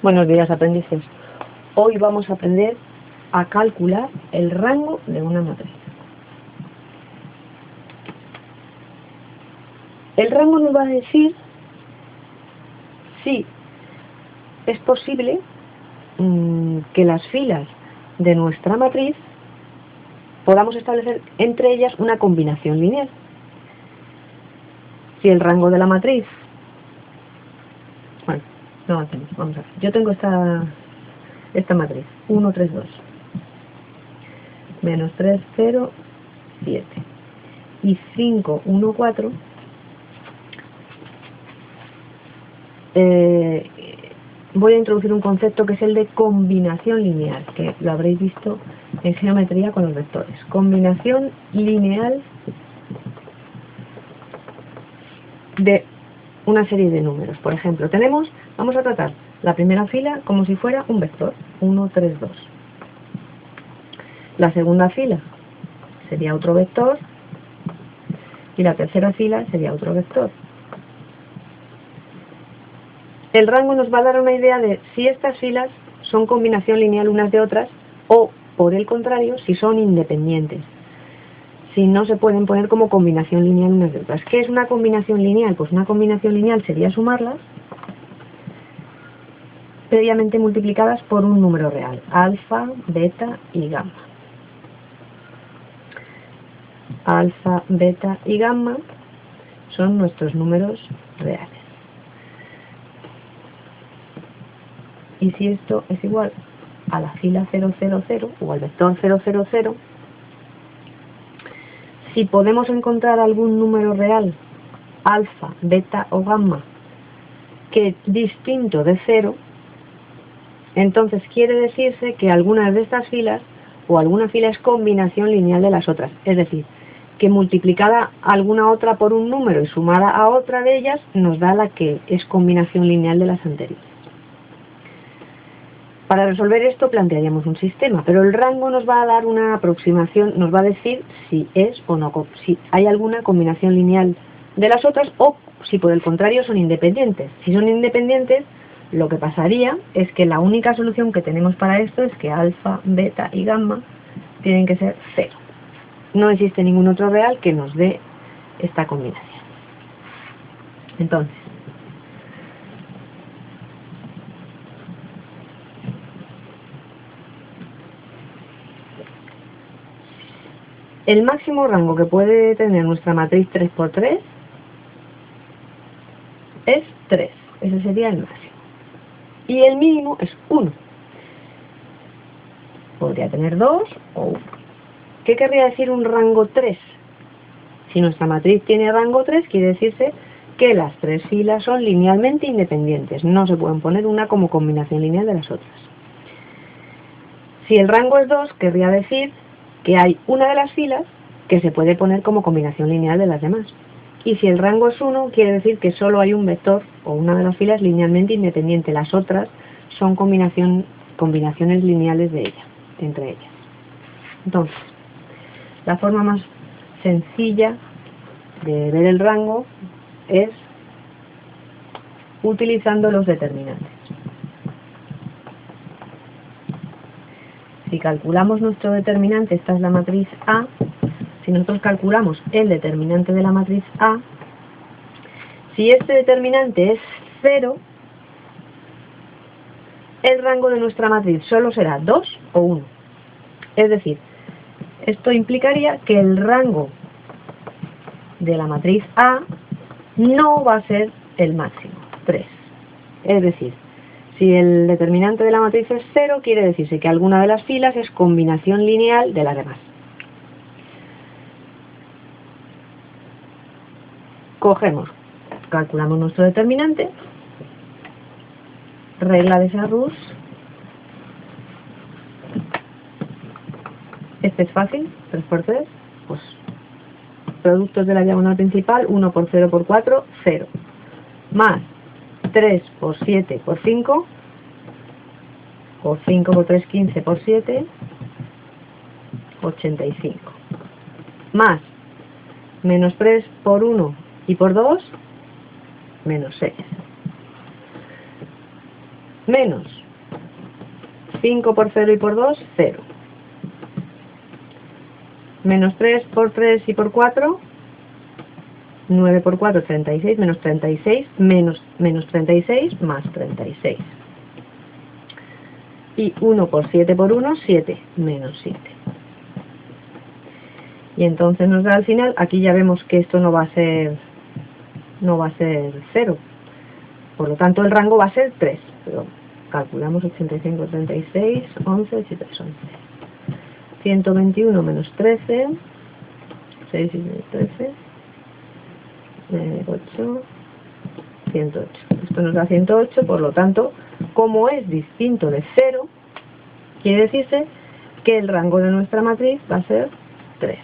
Buenos días, aprendices. Hoy vamos a aprender a calcular el rango de una matriz. El rango nos va a decir si es posible que las filas de nuestra matriz podamos establecer entre ellas una combinación lineal. Si el rango de la matriz... Bueno, no avancemos, vamos a ver. Yo tengo esta matriz, 1, 3, 2, menos 3, 0, 7 y 5, 1, 4. Voy a introducir un concepto que es el de combinación lineal, que lo habréis visto en geometría con los vectores. Combinación lineal de una serie de números. Por ejemplo, vamos a tratar la primera fila como si fuera un vector, 1, 3, 2. La segunda fila sería otro vector y la tercera fila sería otro vector. El rango nos va a dar una idea de si estas filas son combinación lineal unas de otras o, por el contrario, si son independientes. Si no se pueden poner como combinación lineal unas de otras. ¿Qué es una combinación lineal? Pues una combinación lineal sería sumarlas previamente multiplicadas por un número real, alfa, beta y gamma. Alfa, beta y gamma son nuestros números reales. Y si esto es igual a la fila 0, 0, 0 o al vector 0, 0, 0, si podemos encontrar algún número real, alfa, beta o gamma, que es distinto de 0, entonces quiere decirse que algunas de estas filas o alguna fila es combinación lineal de las otras. Es decir, que multiplicada alguna otra por un número y sumada a otra de ellas nos da la que es combinación lineal de las anteriores. Para resolver esto plantearíamos un sistema, pero el rango nos va a dar una aproximación, nos va a decir si es o no, si hay alguna combinación lineal de las otras o si por el contrario son independientes. Si son independientes, lo que pasaría es que la única solución que tenemos para esto es que alfa, beta y gamma tienen que ser 0. No existe ningún otro real que nos dé esta combinación. Entonces, el máximo rango que puede tener nuestra matriz 3×3 es 3. Ese sería el máximo. Y el mínimo es 1. Podría tener 2 o 1. ¿Qué querría decir un rango 3? Si nuestra matriz tiene rango 3, quiere decirse que las tres filas son linealmente independientes. No se pueden poner una como combinación lineal de las otras. Si el rango es 2, querría decir que hay una de las filas que se puede poner como combinación lineal de las demás. Y si el rango es 1, quiere decir que solo hay un vector o una de las filas linealmente independiente. Las otras son combinaciones lineales de ella, entre ellas. Entonces, la forma más sencilla de ver el rango es utilizando los determinantes. Si calculamos nuestro determinante, esta es la matriz A, si nosotros calculamos el determinante de la matriz A, si este determinante es 0, el rango de nuestra matriz solo será 2 o 1. Es decir, esto implicaría que el rango de la matriz A no va a ser el máximo, 3. Es decir, si el determinante de la matriz es 0, quiere decirse que alguna de las filas es combinación lineal de las demás. Calculamos nuestro determinante, regla de Sarrus. Este es fácil, 3×3, pues productos de la diagonal principal, 1 por 0 por 4, 0, más 3 por 7 por 5, o 5 por 3, 15 por 7, 85, más menos 3 por 1 y por 2, menos 6. menos 5 por 0 y por 2, 0. Menos 3 por 3 y por 4, 9 por 4, 36, menos 36, menos 36, más 36. Y 1 por 7 por 1, 7, menos 7. Y entonces nos da al final, aquí ya vemos que esto no va a ser 0. Por lo tanto el rango va a ser 3. Pero calculamos 85, 36, 11, 7, 11. 121 menos 13, 6 y 13, 8, 108. Esto nos da 108, por lo tanto, como es distinto de 0, quiere decirse que el rango de nuestra matriz va a ser 3.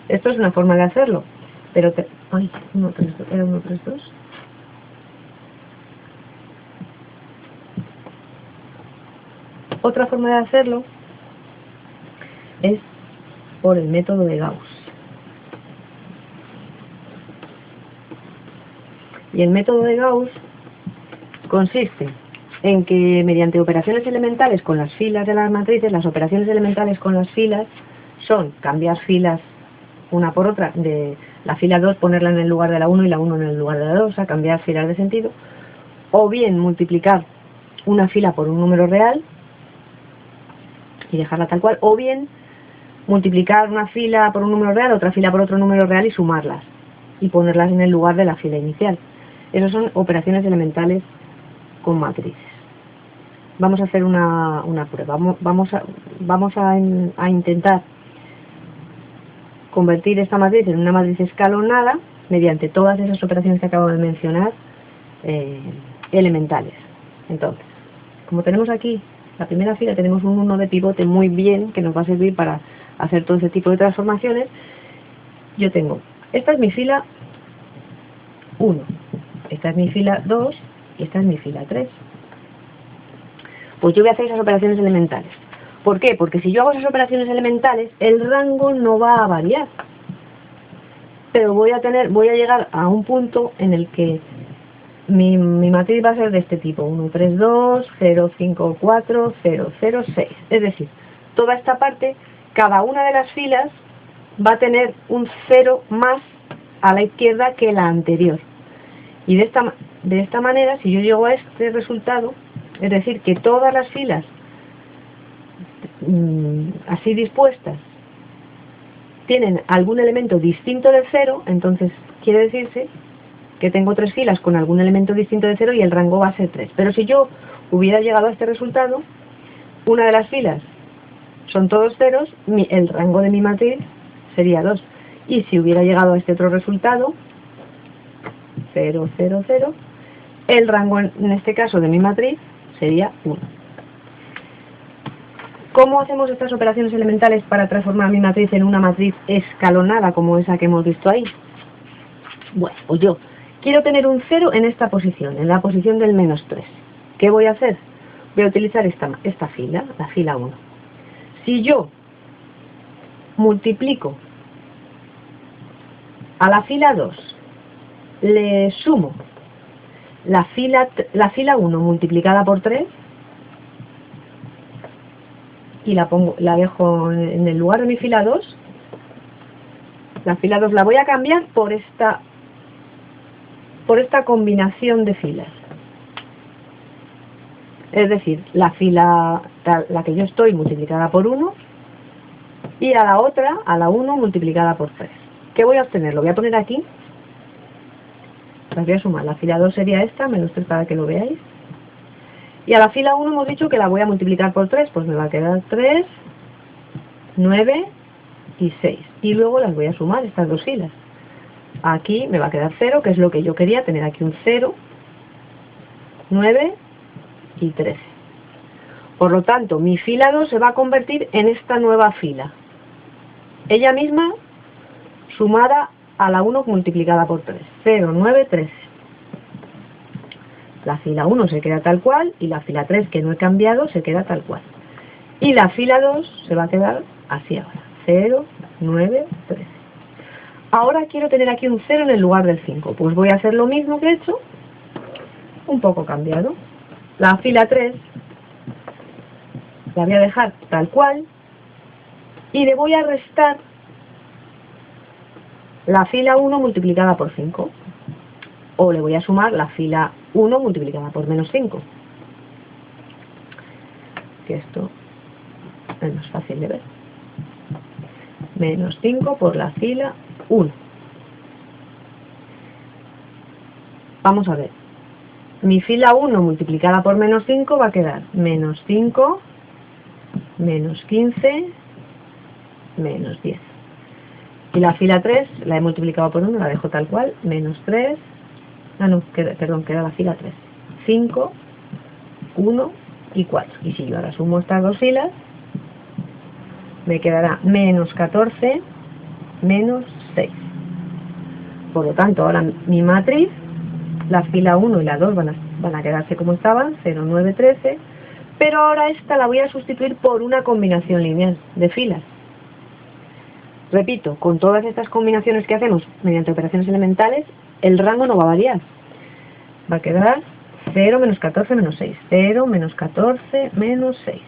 Esto es una forma de hacerlo, pero... Ay, 1, 3, era 1, 3, 2. Otra forma de hacerlo es por el método de Gauss. Y el método de Gauss consiste en que mediante operaciones elementales con las filas de las matrices, las operaciones elementales con las filas son cambiar filas una por otra, de la fila 2 ponerla en el lugar de la 1 y la 1 en el lugar de la 2, o sea, cambiar filas de sentido, o bien multiplicar una fila por un número real y dejarla tal cual, o bien multiplicar una fila por un número real, otra fila por otro número real y sumarlas y ponerlas en el lugar de la fila inicial. Esas son operaciones elementales con matrices. Vamos a hacer una prueba. Vamos a intentar convertir esta matriz en una matriz escalonada mediante todas esas operaciones que acabo de mencionar, elementales. Entonces, como tenemos aquí la primera fila, tenemos un 1 de pivote muy bien, que nos va a servir para hacer todo ese tipo de transformaciones. Yo tengo, esta es mi fila 1, esta es mi fila 2 y esta es mi fila 3. Pues yo voy a hacer esas operaciones elementales. ¿Por qué? Porque si yo hago esas operaciones elementales, el rango no va a variar. Pero voy a llegar a un punto en el que mi matriz va a ser de este tipo: 1, 3, 2, 0, 5, 4, 0, 0, 6. Es decir, toda esta parte, cada una de las filas va a tener un 0 más a la izquierda que la anterior. Y de esta manera, si yo llego a este resultado, es decir, que todas las filas así dispuestas tienen algún elemento distinto de 0, entonces quiere decirse que tengo 3 filas con algún elemento distinto de 0 y el rango va a ser 3. Pero si yo hubiera llegado a este resultado, una de las filas son todos ceros, el rango de mi matriz sería 2. Y si hubiera llegado a este otro resultado, 0, 0, 0, el rango en este caso de mi matriz sería 1. ¿Cómo hacemos estas operaciones elementales para transformar mi matriz en una matriz escalonada como esa que hemos visto ahí? Bueno, pues yo quiero tener un 0 en esta posición, en la posición del menos 3. ¿Qué voy a hacer? Voy a utilizar esta fila, la fila 1. Si yo multiplico a la fila 2, le sumo la fila 1 multiplicada por 3, y la dejo en el lugar de mi fila 2, la fila 2 la voy a cambiar por esta combinación de filas. Es decir, la que yo estoy multiplicada por 1 y a la otra, a la 1 multiplicada por 3. ¿Qué voy a obtener? Lo voy a poner aquí. Las voy a sumar. La fila 2 sería esta, menos 3 para que lo veáis. Y a la fila 1 hemos dicho que la voy a multiplicar por 3, pues me va a quedar 3, 9 y 6. Y luego las voy a sumar, estas dos filas. Aquí me va a quedar 0, que es lo que yo quería, tener aquí un 0, 9 y 13. Por lo tanto, mi fila 2 se va a convertir en esta nueva fila. Ella misma sumada a la 1 multiplicada por 3. 0, 9, 13. La fila 1 se queda tal cual y la fila 3, que no he cambiado, se queda tal cual. Y la fila 2 se va a quedar así ahora. 0, 9, 13. Ahora quiero tener aquí un 0 en el lugar del 5. Pues voy a hacer lo mismo que he hecho. un poco cambiado. La fila 3 la voy a dejar tal cual y le voy a restar la fila 1 multiplicada por 5. O le voy a sumar la fila 1 multiplicada por menos 5. Que esto es más fácil de ver. Menos 5 por la fila 1. Vamos a ver. Mi fila 1 multiplicada por menos 5 va a quedar menos 5, menos 15, menos 10. Y la fila 3 la he multiplicado por 1, la dejo tal cual, menos 3, queda la fila 3. 5, 1 y 4. Y si yo ahora sumo estas dos filas, me quedará menos 14, menos 6. Por lo tanto, ahora mi matriz, la fila 1 y la 2 van a quedarse como estaban, 0, 9, 13, pero ahora esta la voy a sustituir por una combinación lineal de filas. Repito, con todas estas combinaciones que hacemos mediante operaciones elementales, el rango no va a variar. Va a quedar 0, menos 14, menos 6, 0, menos 14, menos 6.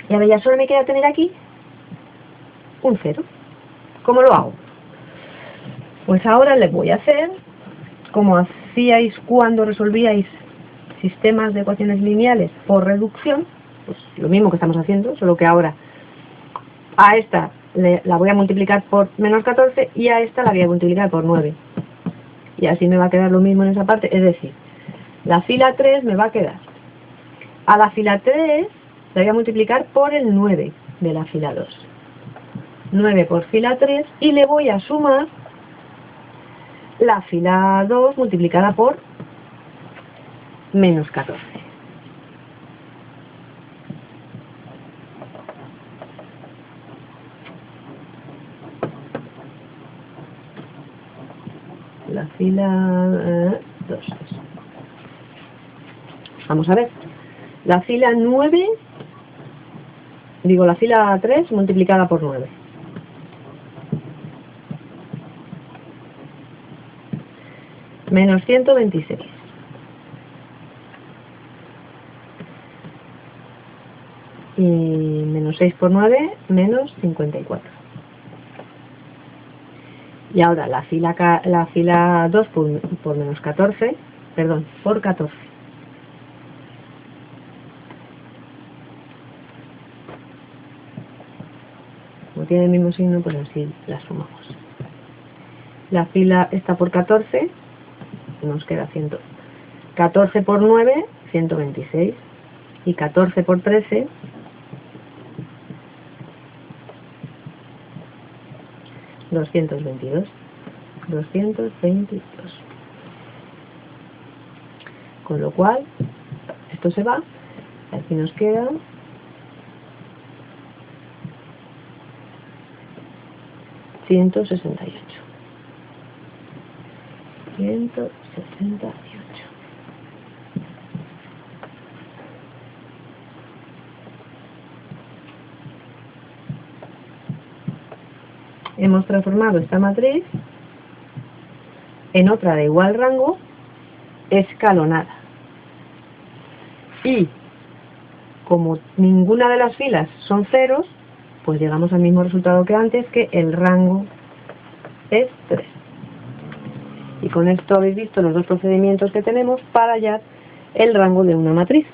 Y ahora ya solo me queda tener aquí un 0. ¿Cómo lo hago? Pues ahora les voy a hacer como hacíais cuando resolvíais sistemas de ecuaciones lineales por reducción, pues lo mismo que estamos haciendo, solo que ahora a esta la voy a multiplicar por menos 14 y a esta la voy a multiplicar por 9. Y así me va a quedar lo mismo en esa parte, es decir, la fila 3 me va a quedar. A la fila 3 la voy a multiplicar por el 9 de la fila 2. 9 por fila 3 y le voy a sumar la fila 2 multiplicada por menos 14. La fila 2. Vamos a ver. La fila 9, la fila 3 multiplicada por 9. Menos 126. Y menos 6 por 9, menos 54. Y ahora la fila 2 por menos 14, perdón, por 14. Como tiene el mismo signo, pues así la sumamos. La fila está por 14, nos queda 14 por 9, 126. Y 14 por 13, 222. 222. Con lo cual, esto se va, aquí nos queda 168. 168. Hemos transformado esta matriz en otra de igual rango escalonada. Y como ninguna de las filas son ceros, pues llegamos al mismo resultado que antes, que el rango es 3. Y con esto habéis visto los dos procedimientos que tenemos para hallar el rango de una matriz.